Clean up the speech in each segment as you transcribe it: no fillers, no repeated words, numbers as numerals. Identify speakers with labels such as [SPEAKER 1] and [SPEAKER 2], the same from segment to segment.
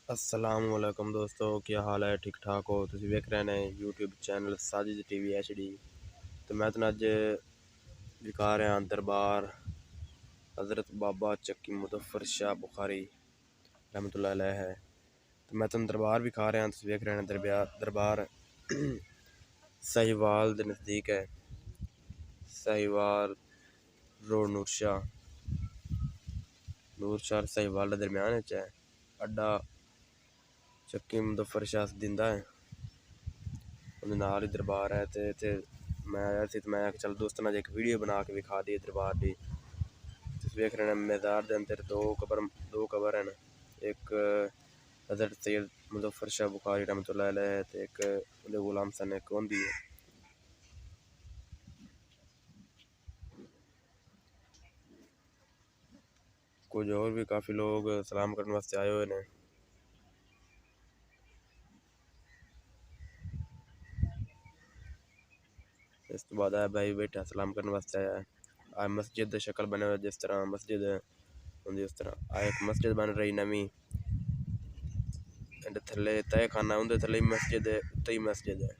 [SPEAKER 1] अस्सलाम वालेकुम दोस्तों, क्या हाल है? ठीक ठाक हो? तुम वेख रहे हैं YouTube channel Sajid TV HD। तो मैं तो अज दिखा रहा दरबार हज़रत बाबा चक्की मुज़फ़्फ़र शाह बुखारी रहमतुल्लाह अलैह है। तो मैं तुम दरबार भी खा रहा, तुम वेख रहे हैं दरबार साहिवाल के नज़दीक है। साहिवाल रोड नूर शाह साहिवाल के दरम्यान है। अड्डा चक्की मुज़फ़्फ़र शाह दिंदा है, उन्हें नाल ही दरबार है। तो इत्थे मैं आया सी, तो मैं चल दोस्तों ने एक वीडियो बना के विखा दी दरबार की। तुम वेख रहे हैं मैदार के अंदर दो कबर हैं। एक हज़रत सैयद मुज़फ़्फ़र शाह बुखारी रहमतुल्लाह अलैह है, तो एक उहदे गुलाम सन एक होंदी है। कुछ और भी काफ़ी लोग सलाम करने वास्ते आए हुए हैं। इस तो बाद भाई बैठा सलाम करने वास्ते आया है। आ मस्जिद शक्ल बने हुए जिस तरह मस्जिद होंदी उस तरह आ एक मस्जिद बन रही नवी। थले तय खाना उनके थले ही मस्जिद है, उत्ते ही मस्जिद है।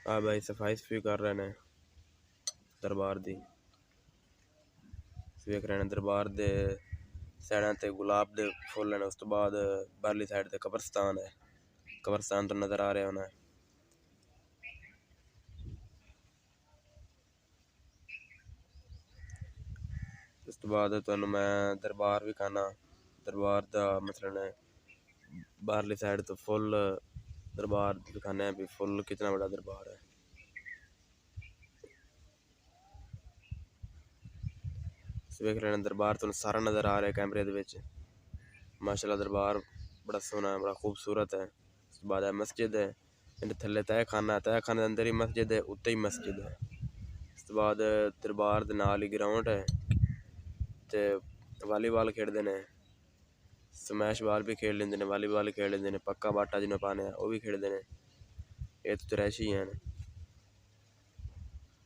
[SPEAKER 1] हाँ भाई सफाई सफाई कर रहे हैं दरबार दी। वेख रहे हैं दरबार दे साइडा ते गुलाब दे फुल हैं। उस तो बाद बारली साइड ते कब्रस्तान है, कब्रस्तान तो नज़र आ रहा होना है। उस तो बाद तुहानू मैं दरबार भी खाना, दरबार दा मतलब बारली साइड तो फुल दरबार दिखाने भी फुल कितना बड़ा दरबार है। वेख रहे हैं दरबार तो सारा नज़र आ रहा है कैमरे दे विच। माशाल्लाह दरबार बड़ा सोहना है, बड़ा खूबसूरत है। उस बाद मस्जिद है, इन्हें थले तय खाना के अंदर ही मस्जिद है, उत्ते ही मस्जिद है। उस बाद दरबार दे नाल ही ग्राउंड है, ते वालीबॉल खेलते हैं, स्मैश बॉल भी खेल लेंगे, वालीबॉल खेल लेंगे, पक्का बाटा जिन्हें पाने वो भी खेलते हैं। ये तो रैशी हैं।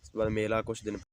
[SPEAKER 1] उस बाद मेला कुछ दिन